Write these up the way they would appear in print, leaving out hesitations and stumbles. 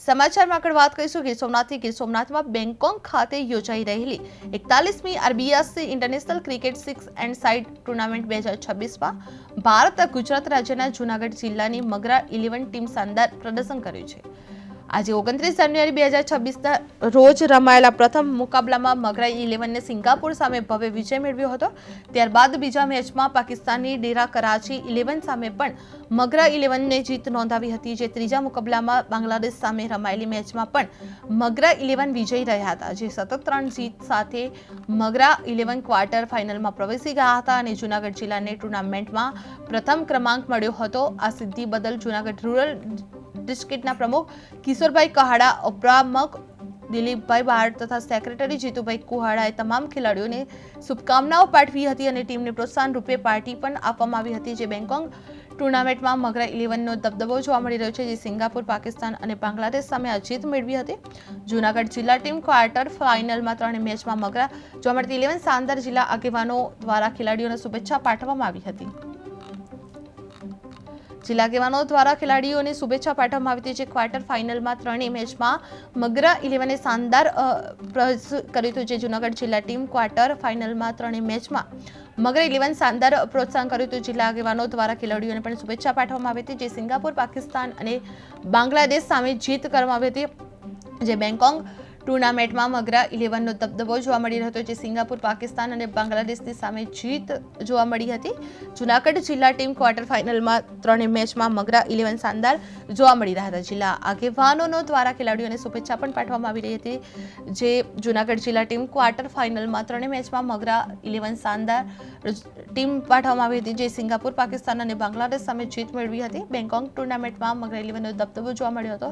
સમાચારમાં આગળ વાત કરીશું ગીર સોમનાથથી। ગીર સોમનાથમાં બેંકોક ખાતે યોજાઈ રહેલી 41મી RBSC international cricket 6 and side tournament 2026માં ભારત ગુજરાત રાજ્યના જૂનાગઢ જિલ્લાની મગરા 11 ટીમ શાનદાર પ્રદર્શન કર્યું છે। આજે 29 જાન્યુઆરી 2026ના રોજ રમાયેલા પ્રથમ મુકાબલામાં મગરા 11ને સિંગાપુર સામે ભવ્ય વિજય મેળવ્યો હતો। ત્યારબાદ બીજા મેચમાં પાકિસ્તાની ડેરા કરાચી 11 સામે પણ મગરા 11ને જીત નોંધાવી હતી। જે ત્રીજા મુકાબલામાં બાંગ્લાદેશ સામે રમાયેલી મેચમાં પણ મગરા 11 વિજયી રહ્યા હતા। જે સતત 3 જીત સાથે મગરા 11 ક્વાર્ટર ફાઇનલમાં પ્રવેશી ગયા હતા અને જૂનાગઢ જિલ્લાને ટુર્નામેન્ટમાં પ્રથમ ક્રમાંક મળ્યો હતો। આ સિદ્ધિ બદલ જૂનાગઢ રૂરલ ડિસ્ટ્રિક્ટના પ્રમુખ કિશોરભાઈ કહાડા, ઉપપ્રમુખ દિલીપભાઈ બારડ તથા સેક્રેટરી જીતુભાઈ કુહાડાએ તમામ ખેલાડીઓને શુભકામનાઓ પાઠવી હતી અને ટીમને પ્રોત્સાહન રૂપે પાર્ટી પણ આપવામાં આવી હતી। જે બેંકોક ટુર્નામેન્ટમાં મગરા 11નો દબદબો જોવા મળી રહ્યો છે, જે સિંગાપુર, પાકિસ્તાન અને બાંગ્લાદેશ સામે આ જીત મેળવી હતી। જૂનાગઢ જિલ્લા ટીમ ક્વાર્ટર ફાઇનલમાં 3 મેચમાં મગરા જોવા મળતી 11 શાનદાર જિલ્લા આગેવાનો દ્વારા ખેલાડીઓને શુભેચ્છા પાઠવવામાં આવી હતી। જિલ્લા આગેવાનો દ્વારા ખેલાડીઓને શુભેચ્છા પાઠવવામાં આવી હતી। જે ક્વાર્ટર ફાઇનલમાં 3 મેચમાં મગરા 11એ શાનદાર કર્યું હતું। જે જૂનાગઢ જિલ્લા ટીમ ક્વાર્ટર ફાઇનલમાં 3 મેચમાં મગરા 11 શાનદાર પ્રોત્સાહન કર્યું હતું। જિલ્લા આગેવાનો દ્વારા ખેલાડીઓને પણ શુભેચ્છા પાઠવવામાં આવી હતી। જે સિંગાપુર, પાકિસ્તાન અને બાંગ્લાદેશ સામે જીત કરવામાં આવી હતી। જે બેંકોક ટુર્નામેન્ટમાં મગરા 11નો દબદબો જોવા મળી રહ્યો હતો। જે સિંગાપુર, પાકિસ્તાન અને બાંગ્લાદેશની સામે જીત જોવા મળી હતી। જૂનાગઢ જિલ્લા ટીમ ક્વાર્ટર ફાઇનલમાં 3 મેચમાં મગરા 11 શાનદાર જોવા મળી રહ્યા હતા। જિલ્લા આગેવાનો દ્વારા ખેલાડીઓને શુભેચ્છા પણ પાઠવવામાં આવી રહી હતી। જે જૂનાગઢ જિલ્લા ટીમ ક્વાર્ટર ફાઇનલમાં 3 મેચમાં મગરા 11 શાનદાર ટીમ પાઠવવામાં આવી હતી। જે સિંગાપુર, પાકિસ્તાન અને બાંગ્લાદેશ સામે જીત મેળવી હતી। બેંકોક ટુર્નામેન્ટમાં મગરા 11નો દબદબો જોવા મળ્યો હતો।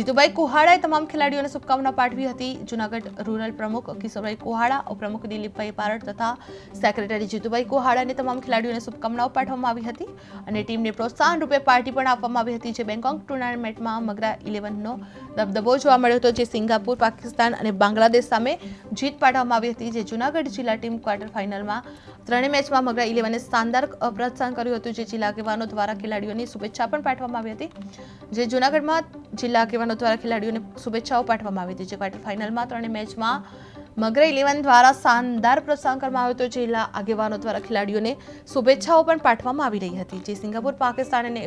જીતુભાઈ કુહાડાએ તમામ ખેલાડીઓને શુભકામના પાઠવી હતી। જૂનાગઢ રૂરલ પ્રમુખ કિશોરભાઈ કુહાડા, ઉપપ્રમુખ દિલીપભાઈ બારડ તથા સેક્રેટરી જીતુભાઈ કુહાડાને તમામ ખેલાડીઓને શુભકામનાઓ પાઠવવામાં આવી હતી અને ટીમને પ્રોત્સાહન રૂપે પાર્ટી પણ આપવામાં આવી હતી। જે બેંકોક ટુર્નામેન્ટમાં મગરા 11નો દબદબો જોવા મળ્યો હતો। જે સિંગાપુર, પાકિસ્તાન અને બાંગ્લાદેશ સામે જીત પાડવામાં આવી હતી। જે જૂનાગઢ જિલ્લા ટીમ ક્વાર્ટર ફાઇનલમાં 3 મેચમાં મગરા 11એ શાનદાર પ્રોત્સાહન કર્યું હતું। જે જિલ્લા આગેવાનો દ્વારા ખેલાડીઓની શુભેચ્છા પણ પાઠવવામાં આવી હતી। જે જૂનાગઢમાં જિલ્લા આગેવાનો દ્વારા ખેલાડીઓને શુભેચ્છાઓ પાઠવવામાં આવી હતી। જે ક્વાર્ટર ફાઇનલમાં 3 મેચમાં મગરા 11 દ્વારા શાનદાર પ્રોત્સાહન કરવામાં આવ્યું હતું। જિલ્લા આગેવાનો દ્વારા ખેલાડીઓને શુભેચ્છાઓ પણ પાઠવવામાં આવી રહી હતી। જે સિંગાપુર, પાકિસ્તાન અને